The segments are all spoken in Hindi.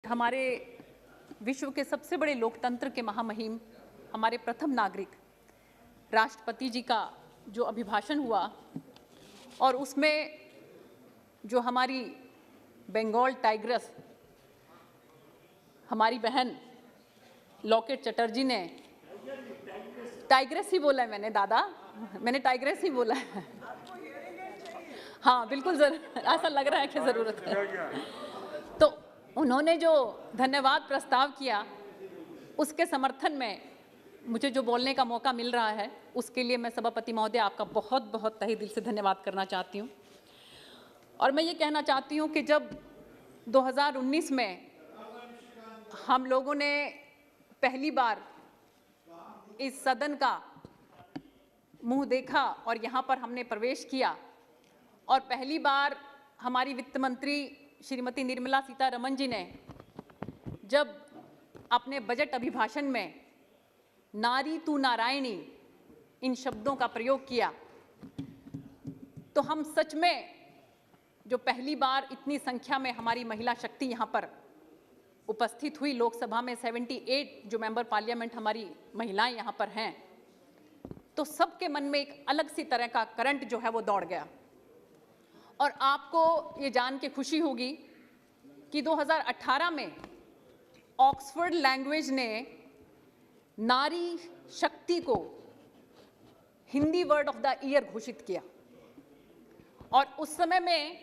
हमारे विश्व के सबसे बड़े लोकतंत्र के महामहिम, हमारे प्रथम नागरिक राष्ट्रपति जी का जो अभिभाषण हुआ और उसमें जो हमारी बंगाल टाइग्रेस हमारी बहन लॉकेट चटर्जी ने, टाइग्रेस ही बोला है मैंने दादा, मैंने टाइग्रेस ही बोला है। हाँ बिल्कुल, ऐसा लग रहा है कि ज़रूरत है। तो उन्होंने जो धन्यवाद प्रस्ताव किया उसके समर्थन में मुझे जो बोलने का मौका मिल रहा है उसके लिए मैं सभापति महोदय आपका बहुत बहुत तहे दिल से धन्यवाद करना चाहती हूँ। और मैं ये कहना चाहती हूँ कि जब 2019 में हम लोगों ने पहली बार इस सदन का मुंह देखा और यहाँ पर हमने प्रवेश किया और पहली बार हमारी वित्त मंत्री श्रीमती निर्मला सीतारमण जी ने जब अपने बजट अभिभाषण में नारी तू नारायणी इन शब्दों का प्रयोग किया, तो हम सच में जो पहली बार इतनी संख्या में हमारी महिला शक्ति यहाँ पर उपस्थित हुई, लोकसभा में 78 जो मेंबर पार्लियामेंट हमारी महिलाएं यहाँ पर हैं, तो सबके मन में एक अलग सी तरह का करंट जो है वो दौड़ गया। और आपको ये जान के खुशी होगी कि 2018 में ऑक्सफोर्ड लैंग्वेज ने नारी शक्ति को Hindi word of the year घोषित किया और उस समय में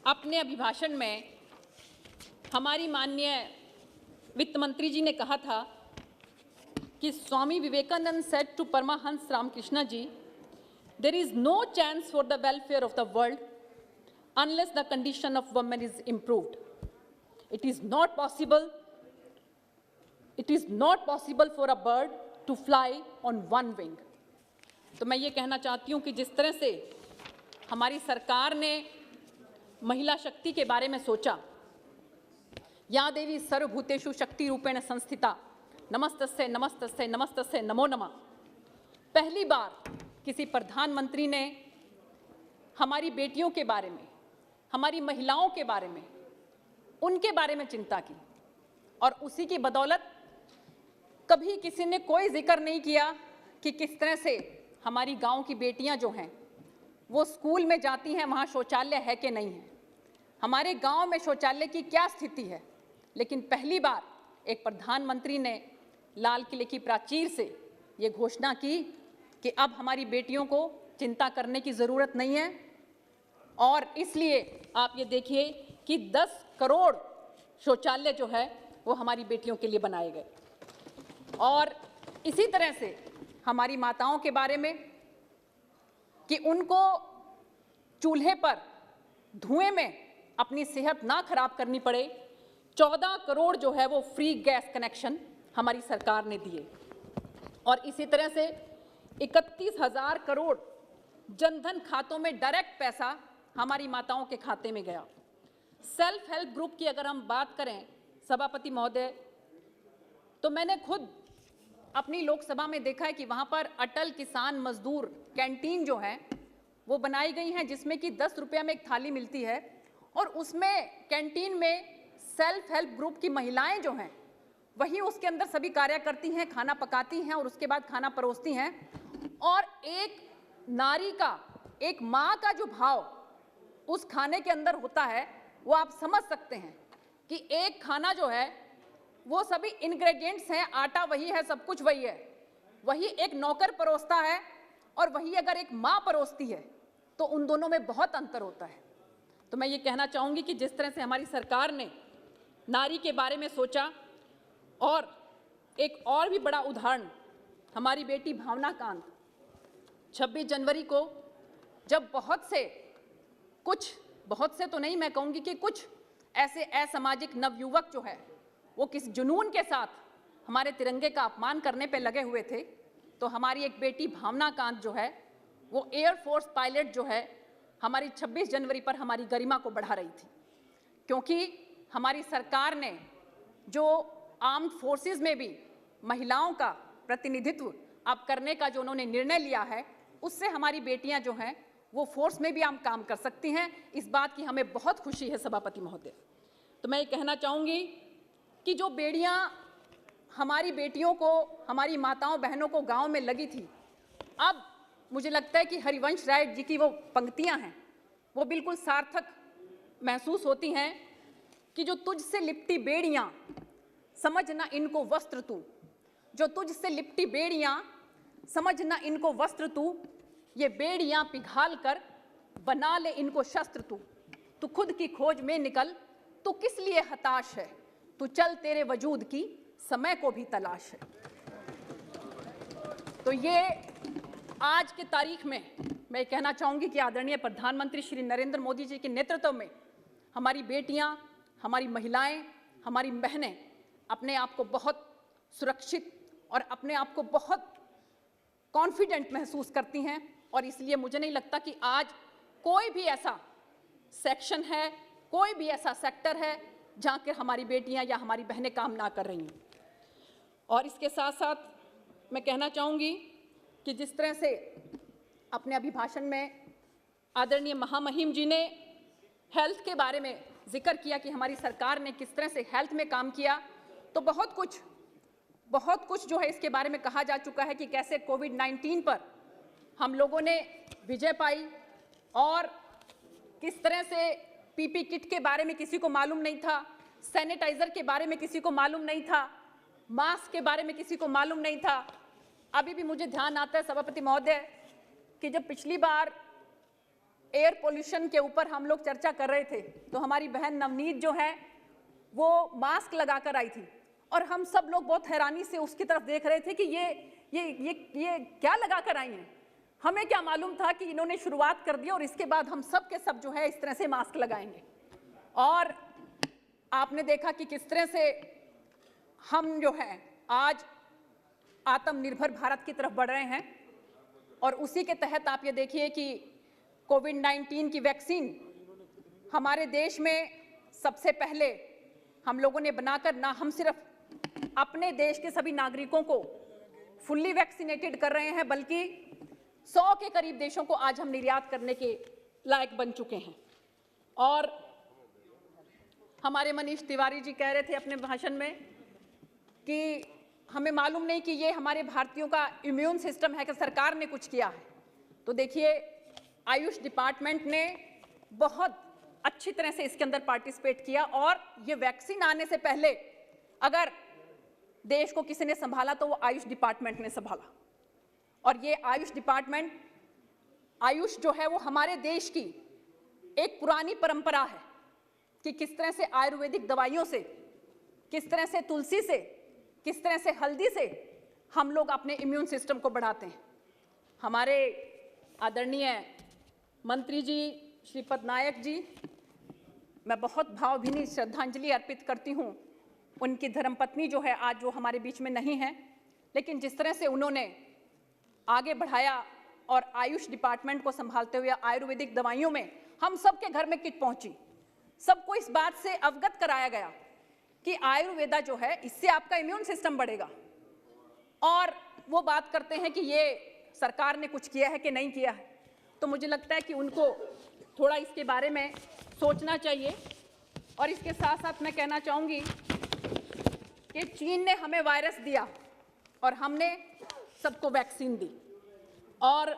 अपने अभिभाषण में हमारी माननीय वित्त मंत्री जी ने कहा था कि Swami Vivekananda said to Paramahansa Ramakrishna ji, there is no chance for the welfare of the world unless the condition of women is improved. It is not possible for a bird to fly on one wing. तो मैं ये कहना चाहती हूँ कि जिस तरह से हमारी सरकार ने महिला शक्ति के बारे में सोचा, या देवी सर्वभूतेषु शक्ति रूपेण संस्थिता, नमस्तस्यै नमस्तस्यै नमस्तस्यै नमो नमः, पहली बार किसी प्रधानमंत्री ने हमारी बेटियों के बारे में, हमारी महिलाओं के बारे में, उनके बारे में चिंता की। और उसी की बदौलत कभी किसी ने कोई जिक्र नहीं किया कि किस तरह से हमारी गांव की बेटियां जो हैं वो स्कूल में जाती हैं, वहाँ शौचालय है कि नहीं है, हमारे गांव में शौचालय की क्या स्थिति है। लेकिन पहली बार एक प्रधानमंत्री ने लाल किले की प्राचीर से ये घोषणा की कि अब हमारी बेटियों को चिंता करने की ज़रूरत नहीं है। और इसलिए आप ये देखिए कि 10 करोड़ शौचालय जो है वो हमारी बेटियों के लिए बनाए गए। और इसी तरह से हमारी माताओं के बारे में कि उनको चूल्हे पर धुएं में अपनी सेहत ना खराब करनी पड़े, 14 करोड़ जो है वो फ्री गैस कनेक्शन हमारी सरकार ने दिए। और इसी तरह से 31,000 करोड़ जनधन खातों में डायरेक्ट पैसा हमारी माताओं के खाते में गया। सेल्फ हेल्प ग्रुप की अगर हम बात करें सभापति महोदय, तो मैंने खुद अपनी लोकसभा में देखा है कि वहाँ पर अटल किसान मजदूर कैंटीन जो है वो बनाई गई हैं, जिसमें कि 10 रुपये में एक थाली मिलती है और उसमें कैंटीन में सेल्फ हेल्प ग्रुप की महिलाएं जो हैं वही उसके अंदर सभी कार्य करती हैं, खाना पकाती हैं और उसके बाद खाना परोसती हैं। और एक नारी का, एक माँ का जो भाव उस खाने के अंदर होता है वो आप समझ सकते हैं कि एक खाना जो है वो सभी इंग्रेडिएंट्स हैं, आटा वही है, सब कुछ वही है, वही एक नौकर परोसता है और वही अगर एक माँ परोसती है तो उन दोनों में बहुत अंतर होता है। तो मैं ये कहना चाहूँगी कि जिस तरह से हमारी सरकार ने नारी के बारे में सोचा, और एक और भी बड़ा उदाहरण हमारी बेटी भावना कांत, 26 जनवरी को जब बहुत से तो नहीं, मैं कहूँगी कि कुछ ऐसे असामाजिक नवयुवक जो है वो किस जुनून के साथ हमारे तिरंगे का अपमान करने पे लगे हुए थे, तो हमारी एक बेटी भावना कांत जो है वो एयरफोर्स पायलट जो है हमारी 26 जनवरी पर हमारी गरिमा को बढ़ा रही थी। क्योंकि हमारी सरकार ने जो आर्म्ड फोर्सेस में भी महिलाओं का प्रतिनिधित्व अब करने का जो उन्होंने निर्णय लिया है, उससे हमारी बेटियां जो हैं वो फोर्स में भी हम काम कर सकती हैं। इस बात की हमें बहुत खुशी है सभापति महोदय। तो मैं ये कहना चाहूँगी कि जो बेड़ियाँ हमारी बेटियों को, हमारी माताओं बहनों को गांव में लगी थी, अब मुझे लगता है कि हरिवंश राय जी की वो पंक्तियां हैं वो बिल्कुल सार्थक महसूस होती हैं कि जो तुझसे लिपटी बेड़ियां समझ ना इनको वस्त्र तू, जो तुझसे लिपटी बेड़ियां समझ ना इनको वस्त्र तू, ये बेड़ियां पिघाल कर बना ले इनको शस्त्र तू खुद की खोज में निकल, तू किस लिए हताश है, तू चल तेरे वजूद की समय को भी तलाश है। तो ये आज के तारीख में मैं कहना चाहूँगी कि आदरणीय प्रधानमंत्री श्री नरेंद्र मोदी जी के नेतृत्व में हमारी बेटियां, हमारी महिलाएं, हमारी बहनें अपने आप को बहुत सुरक्षित और अपने आप को बहुत कॉन्फिडेंट महसूस करती हैं, और इसलिए मुझे नहीं लगता कि आज कोई भी ऐसा सेक्शन है, कोई भी ऐसा सेक्टर है जहाँ के हमारी बेटियां या हमारी बहनें काम ना कर रही हैं। और इसके साथ साथ मैं कहना चाहूँगी कि जिस तरह से अपने अभिभाषण में आदरणीय महामहिम जी ने हेल्थ के बारे में जिक्र किया कि हमारी सरकार ने किस तरह से हेल्थ में काम किया, तो बहुत कुछ जो है इसके बारे में कहा जा चुका है कि कैसे कोविड-19 पर हम लोगों ने विजय पाई, और किस तरह से पीपी किट के बारे में किसी को मालूम नहीं था, सैनिटाइजर के बारे में किसी को मालूम नहीं था, मास्क के बारे में किसी को मालूम नहीं था। अभी भी मुझे ध्यान आता है सभापति महोदय कि जब पिछली बार एयर पोल्यूशन के ऊपर हम लोग चर्चा कर रहे थे तो हमारी बहन नवनीत जो है वो मास्क लगाकर आई थी, और हम सब लोग बहुत हैरानी से उसकी तरफ देख रहे थे कि ये क्या लगाकर आई हैं। हमें क्या मालूम था कि इन्होंने शुरुआत कर दी और इसके बाद हम सब के सब जो है इस तरह से मास्क लगाएंगे। और आपने देखा कि किस तरह से हम जो है आज आत्मनिर्भर भारत की तरफ बढ़ रहे हैं, और उसी के तहत आप ये देखिए कि कोविड-19 की वैक्सीन हमारे देश में सबसे पहले हम लोगों ने बनाकर ना हम सिर्फ अपने देश के सभी नागरिकों को फुल्ली वैक्सीनेटेड कर रहे हैं, बल्कि 100 के करीब देशों को आज हम निर्यात करने के लायक बन चुके हैं। और हमारे मनीष तिवारी जी कह रहे थे अपने भाषण में कि हमें मालूम नहीं कि ये हमारे भारतीयों का इम्यून सिस्टम है कि सरकार ने कुछ किया है। तो देखिए आयुष डिपार्टमेंट ने बहुत अच्छी तरह से इसके अंदर पार्टिसिपेट किया, और ये वैक्सीन आने से पहले अगर देश को किसी ने संभाला तो वो आयुष डिपार्टमेंट ने संभाला। और ये आयुष डिपार्टमेंट, आयुष जो है वो हमारे देश की एक पुरानी परंपरा है कि किस तरह से आयुर्वेदिक दवाइयों से, किस तरह से तुलसी से, किस तरह से हल्दी से हम लोग अपने इम्यून सिस्टम को बढ़ाते हैं। हमारे आदरणीय मंत्री जी श्री पटनायक जी, मैं बहुत भावभीनी श्रद्धांजलि अर्पित करती हूँ। उनकी धर्मपत्नी जो है आज वो हमारे बीच में नहीं है, लेकिन जिस तरह से उन्होंने आगे बढ़ाया और आयुष डिपार्टमेंट को संभालते हुए आयुर्वेदिक दवाइयों में हम सबके घर में किट पहुंची, सबको इस बात से अवगत कराया गया कि आयुर्वेदा जो है इससे आपका इम्यून सिस्टम बढ़ेगा। और वो बात करते हैं कि ये सरकार ने कुछ किया है कि नहीं किया है, तो मुझे लगता है कि उनको थोड़ा इसके बारे में सोचना चाहिए। और इसके साथ साथ मैं कहना चाहूँगी कि चीन ने हमें वायरस दिया और हमने सबको वैक्सीन दी, और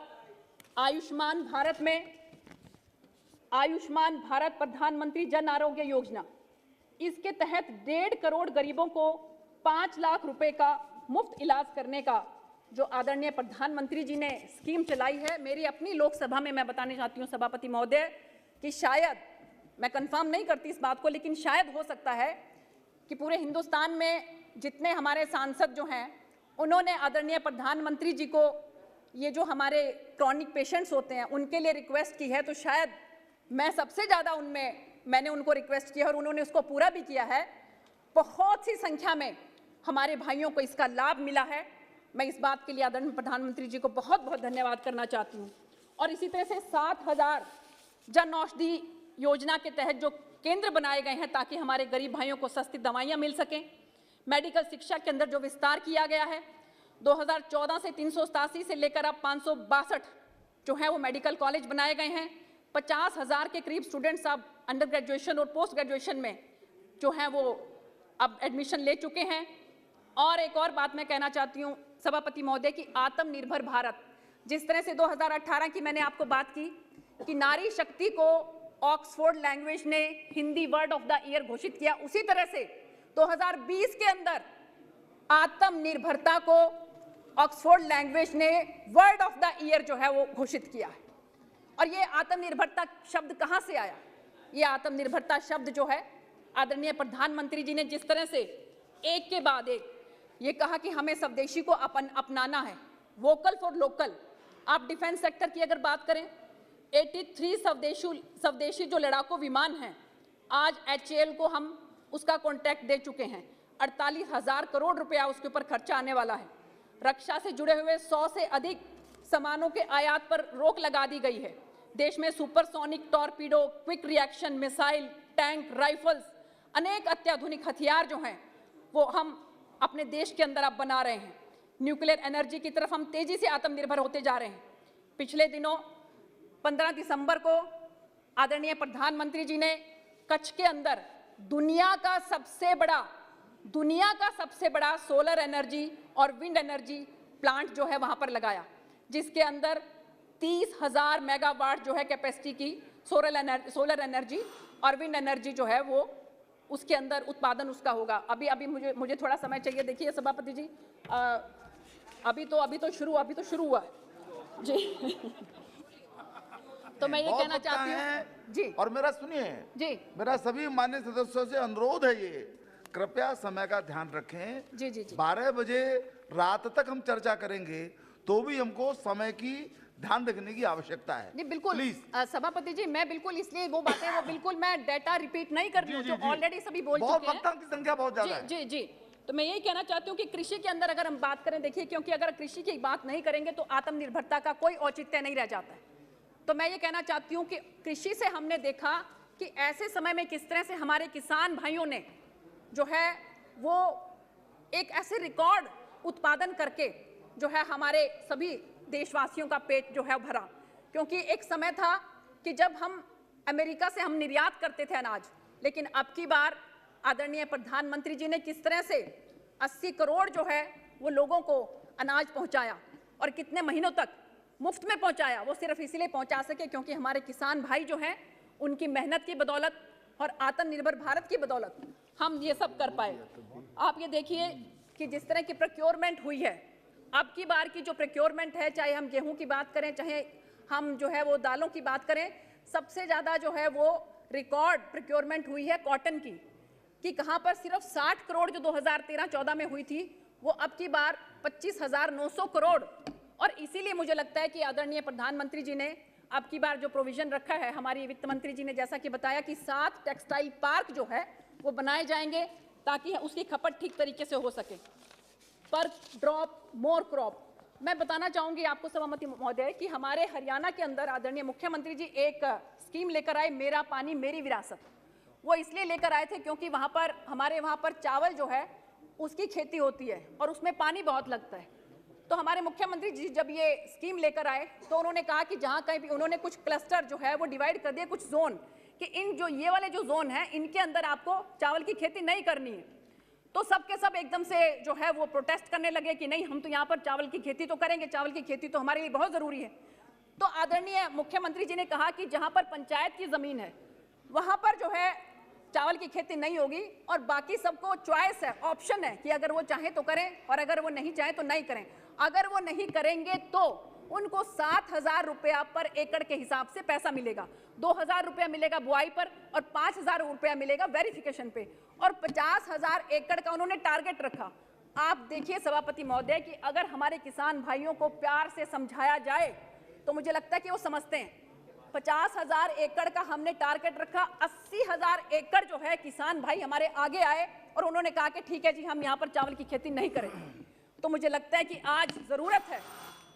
आयुष्मान भारत में, आयुष्मान भारत प्रधानमंत्री जन आरोग्य योजना, इसके तहत 1.5 करोड़ गरीबों को 5 लाख रुपए का मुफ्त इलाज करने का जो आदरणीय प्रधानमंत्री जी ने स्कीम चलाई है। मेरी अपनी लोकसभा में मैं बताना चाहती हूँ सभापति महोदय कि शायद, मैं कंफर्म नहीं करती इस बात को, लेकिन शायद हो सकता है कि पूरे हिंदुस्तान में जितने हमारे सांसद जो हैं उन्होंने आदरणीय प्रधानमंत्री जी को ये जो हमारे क्रॉनिक पेशेंट्स होते हैं उनके लिए रिक्वेस्ट की है, तो शायद मैं सबसे ज़्यादा मैंने उनको रिक्वेस्ट किया और उन्होंने उसको पूरा भी किया है। बहुत सी संख्या में हमारे भाइयों को इसका लाभ मिला है। मैं इस बात के लिए आदरणीय प्रधानमंत्री जी को बहुत बहुत धन्यवाद करना चाहती हूँ। और इसी तरह से 7,000 जन औषधि योजना के तहत जो केंद्र बनाए गए हैं ताकि हमारे गरीब भाइयों को सस्ती दवाइयाँ मिल सकें। मेडिकल शिक्षा के अंदर जो विस्तार किया गया है, 2014 से 387 से लेकर अब 562 जो है वो मेडिकल कॉलेज बनाए गए हैं। 50,000 के करीब स्टूडेंट्स अब अंडर ग्रेजुएशन और पोस्ट ग्रेजुएशन में जो हैं वो अब एडमिशन ले चुके हैं। और एक और बात मैं कहना चाहती हूँ सभापति महोदय की आत्मनिर्भर भारत, जिस तरह से 2018 की मैंने आपको बात की कि नारी शक्ति को ऑक्सफोर्ड लैंग्वेज ने Hindi word of the year घोषित किया, उसी तरह से 2020 के अंदर आत्मनिर्भरता को ऑक्सफोर्ड लैंग्वेज ने वर्ड ऑफ द ईयर जो है वो घोषित किया है। और ये आत्मनिर्भरता शब्द कहां से आया? ये आत्मनिर्भरता शब्द जो है आदरणीय प्रधानमंत्री जी ने जिस तरह से एक के बाद एक ये कहा कि हमें स्वदेशी को अपनाना है, वोकल फॉर लोकल। आप डिफेंस सेक्टर की अगर बात करें, 83 स्वदेशी जो लड़ाकू विमान हैं, आज HAL को हम उसका कॉन्ट्रैक्ट दे चुके हैं। 48,000 करोड़ रुपया उसके ऊपर खर्चा आने वाला है। रक्षा से जुड़े हुए 100 से अधिक सामानों के आयात पर रोक लगा दी गई है। देश में supersonic torpedo, quick reaction missile, tank, rifles, अनेक अत्याधुनिक हथियार जो हैं वो हम अपने देश के अंदर अब बना रहे हैं। न्यूक्लियर एनर्जी की तरफ हम तेजी से आत्मनिर्भर होते जा रहे हैं। पिछले दिनों 15 दिसंबर को आदरणीय प्रधानमंत्री जी ने कच्छ के अंदर दुनिया का सबसे बड़ा सोलर एनर्जी और विंड एनर्जी प्लांट जो है वहां पर लगाया, जिसके अंदर 30,000 मेगावाट जो है कैपेसिटी की सोलर एनर्जी और विंड एनर्जी जो है वो उसके अंदर उत्पादन उसका होगा। अभी मुझे थोड़ा समय चाहिए। देखिए सभापति जी, अभी तो शुरू हुआ है जी। तो मैं ये कहना चाहती हूँ जी, और मेरा सुनिए जी, मेरा सभी माननीय सदस्यों से अनुरोध है, ये कृपया समय का ध्यान रखें। जी। 12 बजे रात तक हम चर्चा करेंगे, तो भी हमको समय की ध्यान रखने की आवश्यकता है। जी बिल्कुल प्लीज सभापति जी, मैं बिल्कुल इसलिए वो बिल्कुल मैं डेटा रिपीट नहीं कर रही हूँ जो ऑलरेडी सभी बोल चुके हैं। वक्ताओं की संख्या बहुत ज्यादा है। जी। तो मैं यही कहना चाहती हूँ कि कृषि के अंदर अगर हम बात करें, देखिए, क्योंकि अगर कृषि की बात नहीं करेंगे तो आत्मनिर्भरता का कोई औचित्य नहीं रह जाता है। तो मैं ये कहना चाहती हूँ कि कृषि से हमने देखा कि ऐसे समय में किस तरह से हमारे किसान भाइयों ने जो है वो एक ऐसे रिकॉर्ड उत्पादन करके जो है हमारे सभी देशवासियों का पेट जो है भरा। क्योंकि एक समय था कि जब हम अमेरिका से हम निर्यात करते थे अनाज, लेकिन अब की बार आदरणीय प्रधानमंत्री जी ने किस तरह से 80 करोड़ जो है वो लोगों को अनाज पहुंचाया और कितने महीनों तक मुफ्त में पहुंचाया। वो सिर्फ इसलिए पहुंचा सके क्योंकि हमारे किसान भाई जो हैं उनकी मेहनत की बदौलत और आत्मनिर्भर भारत की बदौलत हम ये सब कर पाए। आप ये देखिए कि जिस तरह की प्रोक्योरमेंट हुई है, अब की बार की जो प्रोक्योरमेंट है, चाहे हम गेहूं की बात करें, चाहे हम जो है वो दालों की बात करें, सबसे ज़्यादा जो है वो रिकॉर्ड प्रोक्योरमेंट हुई है कॉटन की, कि कहाँ पर सिर्फ 60 करोड़ जो 2013-14 में हुई थी, वो अब की बार 25,900 करोड़। और इसीलिए मुझे लगता है कि आदरणीय प्रधानमंत्री जी ने अब की बार जो प्रोविजन रखा है, हमारी वित्त मंत्री जी ने जैसा कि बताया कि 7 टेक्सटाइल पार्क जो है वो बनाए जाएंगे ताकि उसकी खपत ठीक तरीके से हो सके। पर ड्रॉप मोर क्रॉप, मैं बताना चाहूंगी आपको सभापति महोदय कि हमारे हरियाणा के अंदर आदरणीय मुख्यमंत्री जी एक स्कीम लेकर आए, मेरा पानी मेरी विरासत। वो इसलिए लेकर आए थे क्योंकि हमारे वहाँ पर चावल जो है उसकी खेती होती है और उसमें पानी बहुत लगता है। तो हमारे मुख्यमंत्री जी जब ये स्कीम लेकर आए तो उन्होंने कहा कि जहाँ कहीं भी उन्होंने कुछ क्लस्टर जो है वो डिवाइड कर दिए, कुछ जोन, कि इन जो ये वाले जो जोन हैं इनके अंदर आपको चावल की खेती नहीं करनी है। तो सब के सब एकदम से जो है वो प्रोटेस्ट करने लगे कि नहीं, हम तो यहाँ पर चावल की खेती तो करेंगे, चावल की खेती तो हमारे लिए बहुत ज़रूरी है। तो आदरणीय मुख्यमंत्री जी ने कहा कि जहाँ पर पंचायत की ज़मीन है वहाँ पर जो है चावल की खेती नहीं होगी और बाकी सबको चॉइस है, ऑप्शन है कि अगर वो चाहें तो करें और अगर वो नहीं चाहें तो नहीं करें। अगर वो नहीं करेंगे तो उनको 7,000 रुपया पर एकड़ के हिसाब से पैसा मिलेगा। 2,000 रुपया मिलेगा बुआई पर और 5,000 रुपया मिलेगा वेरिफिकेशन पे, और 50,000 एकड़ का उन्होंने टारगेट रखा। आप देखिए सभापति महोदय कि अगर हमारे किसान भाइयों को प्यार से समझाया जाए तो मुझे लगता है कि वो समझते हैं। 50,000 एकड़ का हमने टारगेट रखा, 80,000 एकड़ जो है किसान भाई हमारे आगे आए और उन्होंने कहा कि ठीक है जी, हम यहाँ पर चावल की खेती नहीं करेंगे। तो मुझे लगता है कि आज जरूरत है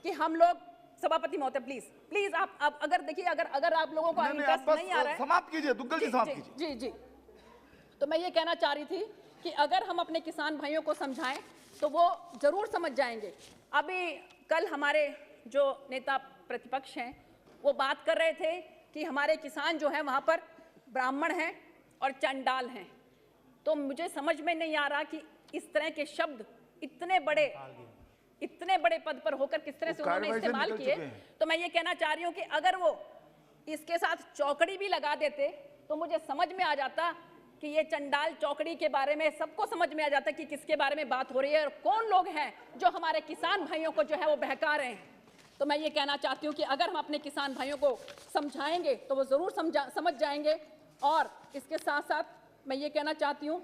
कि हम लोग, सभापति महोदय प्लीज आप अगर देखिए अगर आप लोगों को इंटरेस्ट नहीं आ रहा है, समाप्त कीजिए, दुग्गल जी समाप्त कीजिए। जी। तो मैं ये कहना चाह रही थी कि अगर हम अपने किसान भाइयों को समझाएं तो वो जरूर समझ जाएंगे। अभी कल हमारे जो नेता प्रतिपक्ष हैं वो बात कर रहे थे कि हमारे किसान जो हैं वहाँ पर ब्राह्मण हैं और चंडाल हैं। तो मुझे समझ में नहीं आ रहा कि इस तरह के शब्द इतने बड़े पद पर होकर किस तरह से उन्होंने इस्तेमाल किए। तो मैं ये कहना चाह रही हूँ कि अगर वो इसके साथ चौकड़ी भी लगा देते तो मुझे समझ में आ जाता कि ये चंडाल चौकड़ी के बारे में सबको समझ में आ जाता कि किसके बारे में बात हो रही है और कौन लोग हैं जो हमारे किसान भाइयों को जो है वो बहका रहे हैं। तो मैं ये कहना चाहती हूँ कि अगर हम अपने किसान भाइयों को समझाएंगे तो वो ज़रूर समझ जाएंगे। और इसके साथ साथ मैं ये कहना चाहती हूँ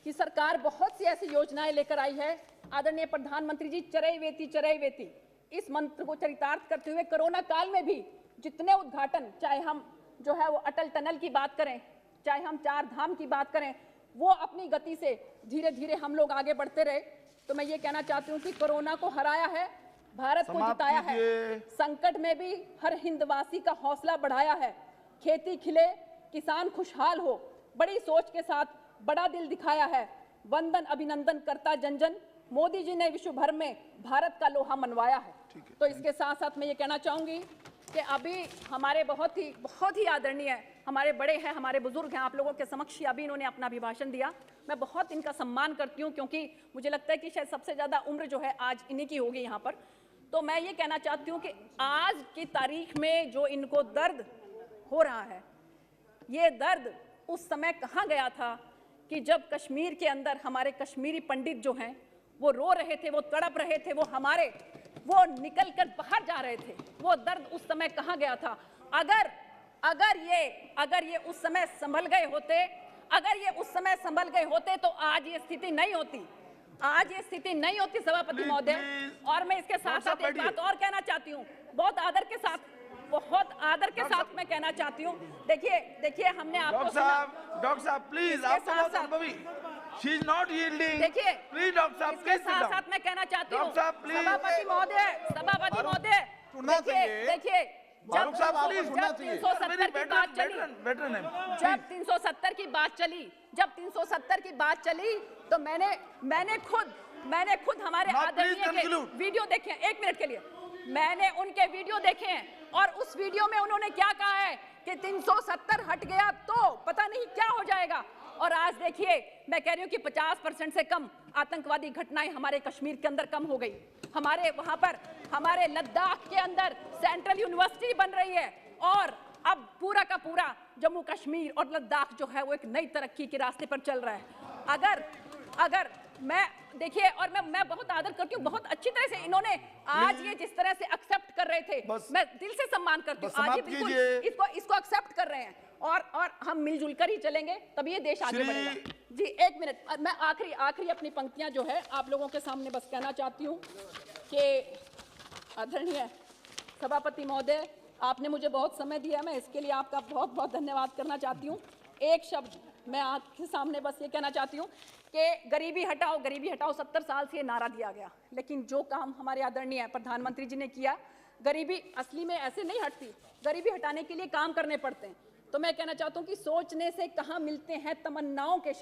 कि सरकार बहुत सी ऐसी योजनाएं लेकर आई है। आदरणीय प्रधानमंत्री जी, चरैवेति इस मंत्र को चरितार्थ करते हुए कोरोना काल में भी जितने उद्घाटन, चाहे हम जो है वो अटल टनल की बात करें, चाहे हम 4 धाम की बात करें, वो अपनी गति से धीरे धीरे हम लोग आगे बढ़ते रहे। तो मैं ये कहना चाहती हूँ कि कोरोना को हराया है, भारत को जिताया है, संकट में भी हर हिंदवासी का हौसला बढ़ाया है। खेती खिले, किसान खुशहाल हो, बड़ी सोच के साथ बड़ा दिल दिखाया है। वंदन अभिनंदन करता जन जन, मोदी जी ने विश्व भर में भारत का लोहा मनवाया है। तो इसके साथ साथ मैं ये कहना चाहूंगी कि अभी हमारे बहुत ही आदरणीय हमारे बड़े हैं, हमारे बुजुर्ग हैं, आप लोगों के समक्ष अभी इन्होंने अपना अभिभाषण दिया। मैं बहुत इनका सम्मान करती हूँ क्योंकि मुझे लगता है कि शायद सबसे ज़्यादा उम्र जो है आज इन्हीं की होगी यहाँ पर। तो मैं ये कहना चाहती हूँ कि आज की तारीख में जो इनको दर्द हो रहा है, ये दर्द उस समय कहाँ गया था कि जब कश्मीर के अंदर हमारे कश्मीरी पंडित जो हैं वो रो रहे थे, वो तड़प रहे थे, वो निकल कर बाहर जा रहे थे। वो दर्द उस समय कहाँ गया था? अगर ये उस समय संभल गए होते, तो आज ये स्थिति नहीं होती। सभापति महोदय, और मैं इसके साथ साथ एक बात और कहना चाहती हूँ, बहुत आदर के साथ मैं कहना चाहती हूँ। देखिए हमने आपको डॉक्टर साहब प्लीज, आप बहुत अनुभवी, शी इज नॉट यील्डिंग। देखिए प्लीज डॉक्टर साहब, इसके साथ मैं कहना चाहती हूँ सभापति महोदय, देखिए जब 370 की बात चली तो मैंने खुद हमारे आदरणीय के वीडियो देखे हैं। 1 मिनट के लिए मैंने उनके वीडियो देखे हैं और उस वीडियो में उन्होंने क्या कहा है कि 370 हट गया तो पता नहीं क्या हो जाएगा। और आज देखिए, मैं कह रही हूँ कि 50% से कम आतंकवादी घटनाएं हमारे कश्मीर के अंदर कम हो गई। हमारे वहां पर, हमारे लद्दाख के अंदर सेंट्रल यूनिवर्सिटी बन रही है और अब पूरा का पूरा जम्मू कश्मीर और लद्दाख जो है वो एक नई तरक्की के रास्ते पर चल रहा है। अगर मैं देखिए, और मैं बहुत आदर करती हूँ, बहुत अच्छी तरह से इन्होंने आज ये जिस तरह से एक्सेप्ट कर रहे थे, मैं दिल से सम्मान करती हूँ। आज ये बिल्कुल इसको एक्सेप्ट कर रहे हैं और हम मिलजुल कर ही चलेंगे, तभी ये देश आगे बढ़ेगा। जी 1 मिनट, मैं आखिरी अपनी पंक्तियां जो है आप लोगों के सामने बस कहना चाहती हूँ कि आदरणीय सभापति महोदय, आपने मुझे बहुत समय दिया, मैं इसके लिए आपका बहुत बहुत धन्यवाद करना चाहती हूँ। एक शब्द मैं आपके सामने बस ये कहना चाहती हूँ कि गरीबी हटाओ 70 साल से ये नारा दिया गया, लेकिन जो काम हमारे आदरणीय प्रधानमंत्री जी ने किया, गरीबी असली में ऐसे नहीं हटती, गरीबी हटाने के लिए काम करने पड़ते हैं। तो मैं कहना चाहता हूँ कि सोचने से कहाँ मिलते हैं तमन्नाओं के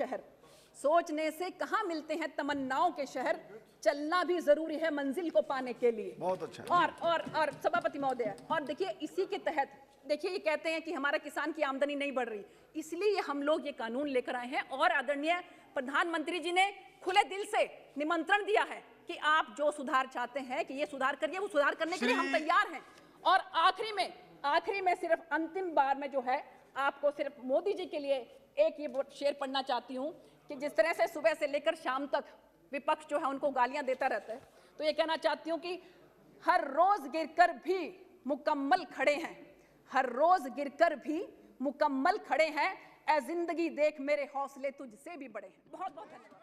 शहर, चलना भी जरूरी है मंजिल को पाने के लिए। बहुत अच्छा। और सभापति महोदय, और देखिए इसी के तहत देखिए ये कहते हैं कि हमारा किसान की आमदनी नहीं बढ़ रही, इसलिए हम लोग ये कानून लेकर आए हैं और आदरणीय प्रधानमंत्री जी ने खुले दिल से निमंत्रण दिया है कि आप जो सुधार चाहते हैं कि ये सुधार करिए, वो सुधार करने के लिए हम तैयार हैं। और आखिरी में सिर्फ अंतिम बार में जो है आपको सिर्फ मोदी जी के लिए एक ये शेर पढ़ना चाहती हूँ कि जिस तरह से सुबह से लेकर शाम तक विपक्ष जो है उनको गालियां देता रहता है, तो ये कहना चाहती हूँ कि हर रोज गिरकर भी मुकम्मल खड़े हैं, ए जिंदगी देख मेरे हौसले तुझसे भी बड़े हैं। बहुत बहुत धन्यवाद।